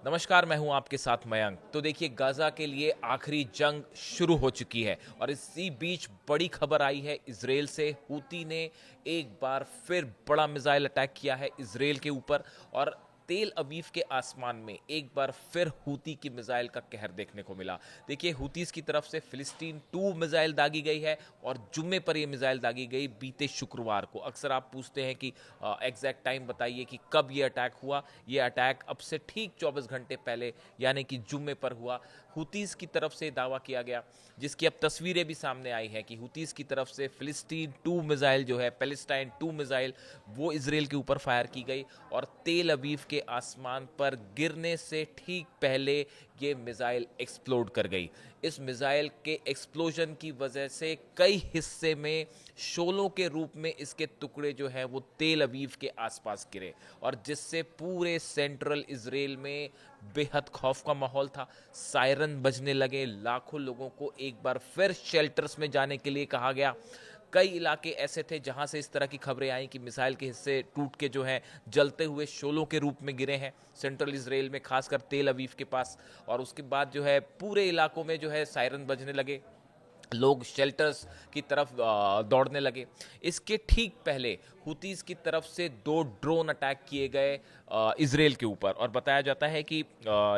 नमस्कार, मैं हूं आपके साथ मयंक। तो देखिए, गाजा के लिए आखिरी जंग शुरू हो चुकी है और इसी बीच बड़ी खबर आई है इजराइल से। हूती ने एक बार फिर बड़ा मिसाइल अटैक किया है इजराइल के ऊपर और तेल अवीव के आसमान में एक बार फिर हूती की मिसाइल का कहर देखने को मिला। देखिए, हूतीस की तरफ से फिलिस्तीन 2 मिसाइल दागी गई है और जुम्मे पर यह मिसाइल दागी गई बीते शुक्रवार को। अक्सर आप पूछते हैं कि एग्जैक्ट टाइम बताइए कि कब ये अटैक हुआ। ये अटैक अब से ठीक 24 घंटे पहले यानी कि जुम्मे पर हुआ। हूतीस की तरफ से दावा किया गया, जिसकी अब तस्वीरें भी सामने आई हैं कि हूतीस की तरफ से फिलिस्तीन 2 मिसाइल जो है, पैलेस्टाइन 2 मिसाइल, वो इजराइल के ऊपर फायर की गई और तेल अवीव के आसमान पर गिरने से ठीक पहले ये मिसाइल एक्सप्लोड कर गई। इस मिसाइल के एक्सप्लोजन की वजह से कई हिस्से में शोलों के रूप में इसके टुकड़े जो हैं वो तेल अवीव के आसपास गिरे और जिससे पूरे सेंट्रल इजराइल में बेहद खौफ का माहौल था। सायरन बजने लगे, लाखों लोगों को एक बार फिर शेल्टर्स में जाने के लिए कहा गया। कई इलाके ऐसे थे जहां से इस तरह की खबरें आई कि मिसाइल के हिस्से टूट के जो हैं जलते हुए शोलों के रूप में गिरे हैं सेंट्रल इजराइल में, खासकर तेल अवीव के पास। और उसके बाद जो है पूरे इलाकों में जो है सायरन बजने लगे, लोग शेल्टर्स की तरफ दौड़ने लगे। इसके ठीक पहले हुतीस की तरफ से 2 ड्रोन अटैक किए गए इजराइल के ऊपर और बताया जाता है कि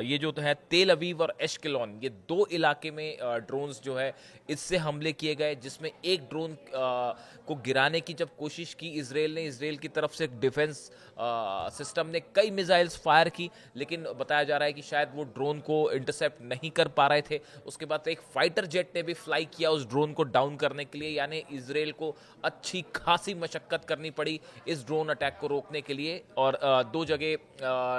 ये जो तो है तेल अवीव और एश्केलॉन, ये 2 इलाके में ड्रोन्स जो है इससे हमले किए गए, जिसमें एक ड्रोन को गिराने की जब कोशिश की इजराइल ने, इजराइल की तरफ से डिफेंस सिस्टम ने कई मिसाइल्स फायर की, लेकिन बताया जा रहा है कि शायद वो ड्रोन को इंटरसेप्ट नहीं कर पा रहे थे। उसके बाद एक फाइटर जेट ने भी फ्लाई किया उस ड्रोन को डाउन करने के लिए, यानी इजराइल को अच्छी खासी मशक्कत करनी पड़ी इस ड्रोन अटैक को रोकने के लिए और 2 जगह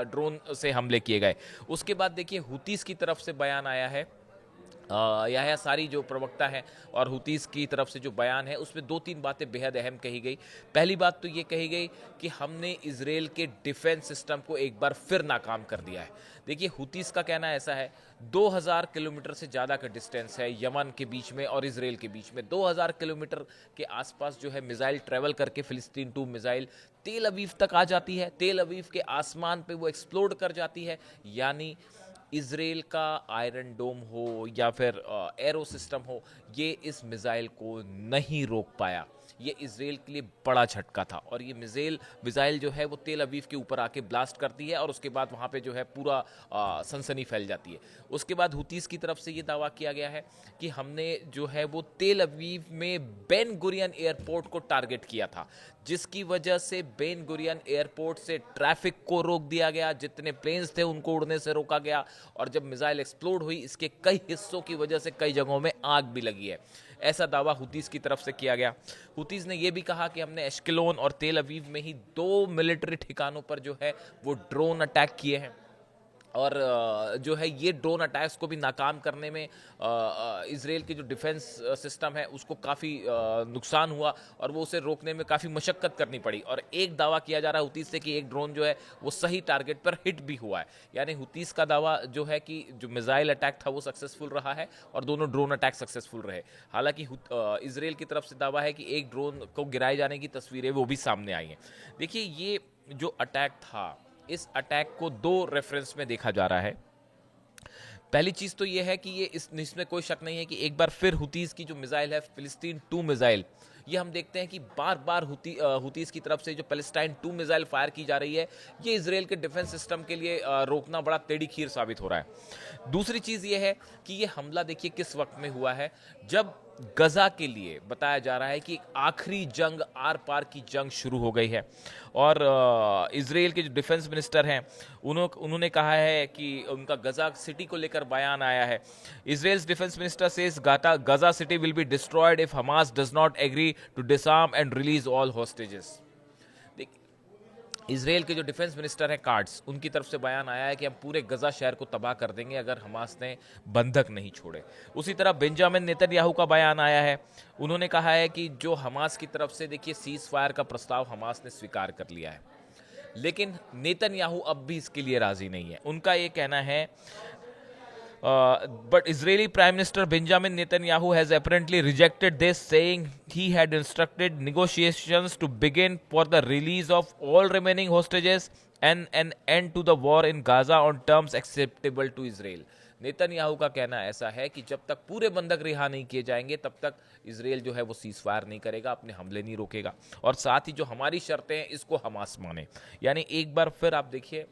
ड्रोन से हमले किए गए। उसके बाद देखिए, हुतीस की तरफ से बयान आया है, याह्या सारी जो प्रवक्ता है और हुतीस की तरफ से जो बयान है उसमें 2-3 बातें बेहद अहम कही गई। पहली बात तो ये कही गई कि हमने इजराइल के डिफेंस सिस्टम को एक बार फिर नाकाम कर दिया है। देखिए, हुतीस का कहना ऐसा है, 2000 किलोमीटर से ज़्यादा का डिस्टेंस है यमन के बीच में और इजराइल के बीच में। 2000 किलोमीटर के आसपास जो है मिसाइल ट्रेवल करके फिलिस्तीन 2 मिसाइल तेल अवीव तक आ जाती है, तेल अवीव के आसमान पे वो एक्सप्लोड कर जाती है। यानी इजराइल का आयरन डोम हो या फिर एरो सिस्टम हो, ये इस मिसाइल को नहीं रोक पाया। ये इजराइल के लिए बड़ा झटका था और ये मिसाइल जो है वो तेल अवीव के ऊपर आके ब्लास्ट करती है और उसके बाद वहाँ पे जो है पूरा सनसनी फैल जाती है। उसके बाद हुतीस की तरफ से ये दावा किया गया है कि हमने जो है वो तेल अवीव में बेन गुरियन एयरपोर्ट को टारगेट किया था, जिसकी वजह से बेन गुरियन एयरपोर्ट से ट्रैफिक को रोक दिया गया, जितने प्लेन्स थे उनको उड़ने से रोका गया और जब मिसाइल एक्सप्लोड हुई इसके कई हिस्सों की वजह से कई जगहों में आग भी लगी है। ऐसा दावा हुतीस की तरफ से किया गया। हुतीस ने यह भी कहा कि हमने एश्केलोन और तेल अवीव में ही 2 मिलिट्री ठिकानों पर जो है वो ड्रोन अटैक किए हैं और जो है ये ड्रोन अटैक्स को भी नाकाम करने में इजराइल की जो डिफेंस सिस्टम है उसको काफ़ी नुकसान हुआ और वो उसे रोकने में काफ़ी मशक्कत करनी पड़ी। और एक दावा किया जा रहा है हुतीस से कि एक ड्रोन जो है वो सही टारगेट पर हिट भी हुआ है। यानी हुतीस का दावा जो है कि जो मिसाइल अटैक था वो सक्सेसफुल रहा है और दोनों ड्रोन अटैक सक्सेसफुल रहे। हालांकि इजराइल की तरफ से दावा है कि एक ड्रोन को गिराए जाने की तस्वीरें वो भी सामने आई हैं। देखिए, ये जो अटैक था, इस अटैक को 2 रेफरेंस में देखा जा रहा है। पहली चीज तो यह है कि ये इसमें कोई शक नहीं है कि एक बार फिर हुतीस की जो मिसाइल है फिलिस्तीन 2 मिसाइल, ये हम देखते हैं कि बार बार हुतीस की तरफ से जो पैलेस्टाइन 2 मिसाइल फायर की जा रही है, ये इजराइल के डिफेंस सिस्टम के लिए रोकना बड़ा टेढ़ी खीर साबित हो रहा है। दूसरी चीज ये है कि ये हमला देखिए किस वक्त में हुआ है, जब गजा के लिए बताया जा रहा है कि आखिरी जंग, आर पार की जंग शुरू हो गई है और इजराइल के जो डिफेंस मिनिस्टर हैं उन्होंने कहा है कि उनका गजा सिटी को लेकर बयान आया है। Israel's defence minister says Gaza city will be destroyed if Hamas does not agree to disarm and release all hostages. Israel के जो डिफेंस मिनिस्टर हैं कार्ड्स, उनकी तरफ से बयान आया है कि हम पूरे गजा शहर को तबाह कर देंगे अगर हमास ने बंधक नहीं छोड़े। उसी तरह बेंजामिन नेतन्याहू का बयान आया है। उन्होंने कहा है कि जो हमास की तरफ से देखिए सीज फायर का प्रस्ताव हमास ने स्वीकार कर लिया है, लेकिन नेतन्याहू अब भी इसके लिए राजी नहीं है। उनका ये कहना है But Israeli Prime Minister Benjamin Netanyahu has apparently rejected this, saying he had instructed negotiations to begin for the release of all remaining hostages an end to the war in Gaza on terms acceptable to Israel। Netanyahu का कहना ऐसा है कि जब तक पूरे बंधक रिहा नहीं किए जाएंगे तब तक इसराइल जो है वो सीज फायर नहीं करेगा, अपने हमले नहीं रोकेगा, और साथ ही जो हमारी शर्तें हैं इसको हमास माने। यानी एक बार फिर आप देखिए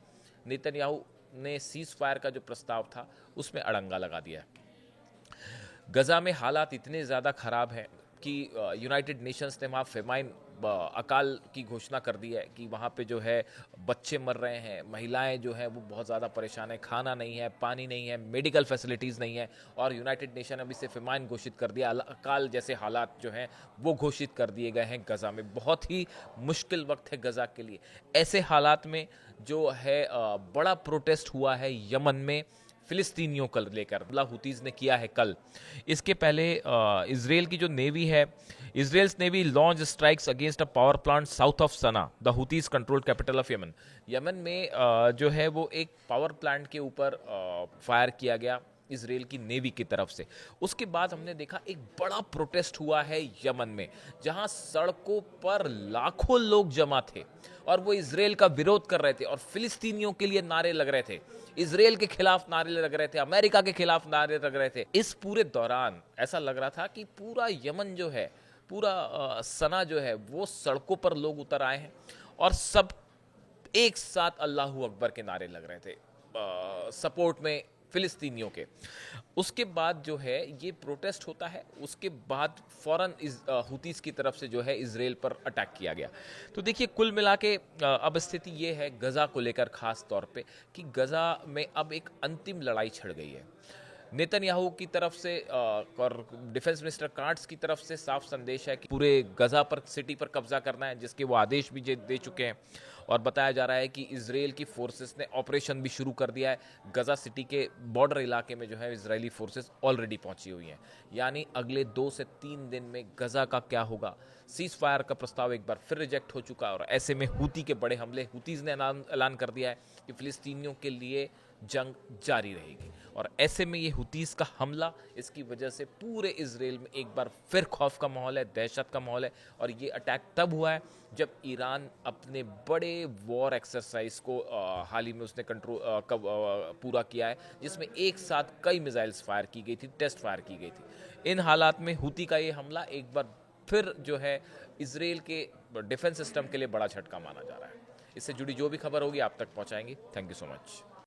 नेतन्याहू ने सीज फायर का जो प्रस्ताव था उसमें अड़ंगा लगा दिया है। गजा में हालात इतने ज़्यादा ख़राब हैं कि यूनाइटेड नेशंस ने वहाँ फेमाइन अकाल की घोषणा कर दी है कि वहाँ पे जो है बच्चे मर रहे हैं, महिलाएं जो हैं वो बहुत ज़्यादा परेशान है, खाना नहीं है, पानी नहीं है, मेडिकल फैसिलिटीज़ नहीं है, और यूनाइटेड नेशन अभी से फेमाइन घोषित कर दिया। अकाल जैसे हालात जो हैं वो घोषित कर दिए गए हैं गज़ा में। बहुत ही मुश्किल वक्त है गज़ा के लिए। ऐसे हालात में जो है बड़ा प्रोटेस्ट हुआ है यमन में फिलिस्तीनियों को लेकर, हुतीज ने किया है कल। इसके पहले इसराइल की जो नेवी है, Israel's Navy launched strikes against a power plant south of Sana'a, the Houthis controlled capital of Yemen। Yemen में जो है वो एक पावर प्लांट के ऊपर फायर किया गया इसराइल की नेवी की तरफ से। उसके बाद हमने देखा एक बड़ा प्रोटेस्ट हुआ है यमन में, जहां सड़कों पर लाखों लोग जमा थे और वो इसराइल का विरोध कर रहे थे और फिलिस्तीनियों के लिए नारे लग रहे थे, इसराइल के खिलाफ नारे लग रहे थे, अमेरिका के खिलाफ नारे लग रहे थे। इस पूरे दौरान ऐसा लग रहा था कि पूरा यमन जो है, पूरा सना जो है वो सड़कों पर लोग उतर आए हैं और सब एक साथ अल्लाहू अकबर के नारे लग रहे थे सपोर्ट में फिलिस्तीनियों के। उसके बाद जो है ये प्रोटेस्ट होता है, उसके बाद फौरन हुतीस की तरफ से जो है इसराइल पर अटैक किया गया। तो देखिए कुल मिला के अब स्थिति ये है गज़ा को लेकर खास तौर पे कि गज़ा में अब एक अंतिम लड़ाई छिड़ गई है। नेतन्याहू की तरफ से और डिफेंस मिनिस्टर कांट्स की तरफ से साफ संदेश है कि पूरे गजा पर, सिटी पर कब्जा करना है, जिसके वो आदेश भी दे चुके हैं। और बताया जा रहा है कि इसराइल की फोर्सेस ने ऑपरेशन भी शुरू कर दिया है। गजा सिटी के बॉर्डर इलाके में जो है इजरायली फोर्सेस ऑलरेडी पहुंची हुई हैं। यानी अगले 2 से 3 दिन में गजा का क्या होगा। सीज फायर का प्रस्ताव एक बार फिर रिजेक्ट हो चुका है और ऐसे में हूती के बड़े हमले, हुतीज ने ऐलान कर दिया है कि फिलिस्तीनियों के लिए जंग जारी रहेगी। और ऐसे में ये हुतीस का हमला, इसकी वजह से पूरे इसराइल में एक बार फिर खौफ का माहौल है, दहशत का माहौल है। और ये अटैक तब हुआ है जब ईरान अपने बड़े वॉर एक्सरसाइज को हाल ही में उसने पूरा किया है, जिसमें एक साथ कई मिसाइल्स फायर की गई थी, टेस्ट फायर की गई थी। इन हालात में हुती का ये हमला एक बार फिर जो है इसराइल के डिफेंस सिस्टम के लिए बड़ा झटका माना जा रहा है। इससे जुड़ी जो भी खबर होगी आप तक पहुंचाएंगे। Thank you so much.